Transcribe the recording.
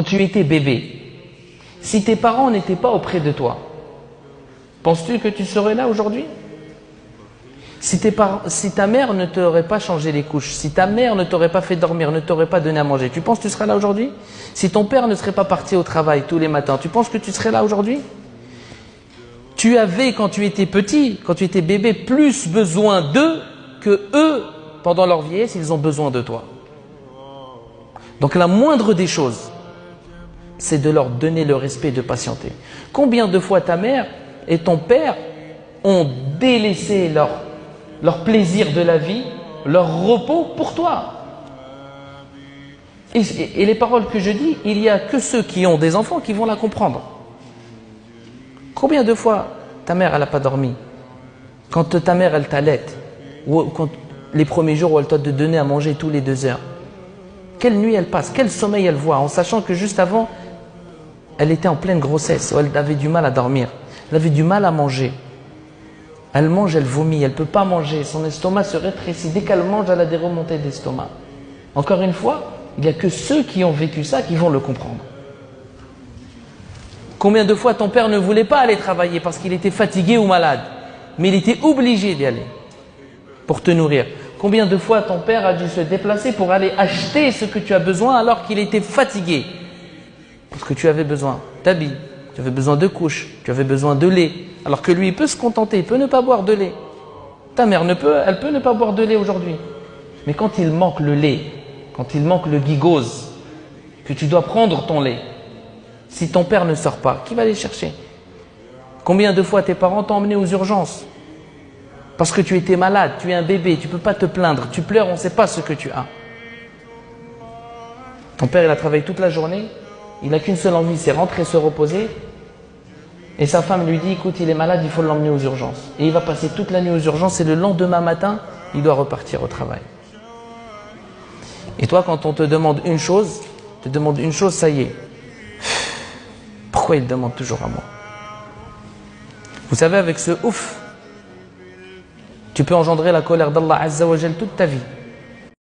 Quand tu étais bébé, si tes parents n'étaient pas auprès de toi, penses-tu que tu serais là aujourd'hui? Si ta mère ne t'aurait pas changé les couches, si ta mère ne t'aurait pas fait dormir, ne t'aurait pas donné à manger, tu penses que tu serais là aujourd'hui? Si ton père ne serait pas parti au travail tous les matins, tu penses que tu serais là aujourd'hui? Tu avais, quand tu étais petit, quand tu étais bébé, plus besoin d'eux que eux, pendant leur vieillesse, ils ont besoin de toi. Donc la moindre des choses, c'est de leur donner le respect de patienter. Combien de fois ta mère et ton père ont délaissé leur plaisir de la vie, leur repos pour toi? Et les paroles que je dis, il n'y a que ceux qui ont des enfants qui vont la comprendre. Combien de fois ta mère elle n'a pas dormi? Quand ta mère elle t'allaite, ou quand les premiers jours où elle t'a donné à manger tous les 2 heures, quelle nuit elle passe, quel sommeil elle voit, en sachant que juste avant elle était en pleine grossesse, où elle avait du mal à dormir, elle avait du mal à manger. Elle mange, elle vomit, elle ne peut pas manger, son estomac se rétrécit. Dès qu'elle mange, elle a des remontées d'estomac. Encore une fois, il n'y a que ceux qui ont vécu ça qui vont le comprendre. Combien de fois ton père ne voulait pas aller travailler parce qu'il était fatigué ou malade, mais il était obligé d'y aller pour te nourrir? Combien de fois ton père a dû se déplacer pour aller acheter ce que tu as besoin alors qu'il était fatigué? Parce que tu avais besoin d'habits, tu avais besoin de couches, tu avais besoin de lait. Alors que lui, il peut se contenter, il peut ne pas boire de lait. Ta mère elle peut ne pas boire de lait aujourd'hui. Mais quand il manque le lait, quand il manque le gigose, que tu dois prendre ton lait, si ton père ne sort pas, qui va aller chercher? Combien de fois tes parents t'ont emmené aux urgences? Parce que tu étais malade, tu es un bébé, tu ne peux pas te plaindre, tu pleures, on ne sait pas ce que tu as. Ton père, il a travaillé toute la journée, il n'a qu'une seule envie, c'est rentrer se reposer. Et sa femme lui dit, écoute, il est malade, il faut l'emmener aux urgences. Et il va passer toute la nuit aux urgences et le lendemain matin, il doit repartir au travail. Et toi, quand on te demande une chose, ça y est. Pourquoi il demande toujours à moi? Vous savez, avec ce ouf, tu peux engendrer la colère d'Allah Azza wa Jal toute ta vie.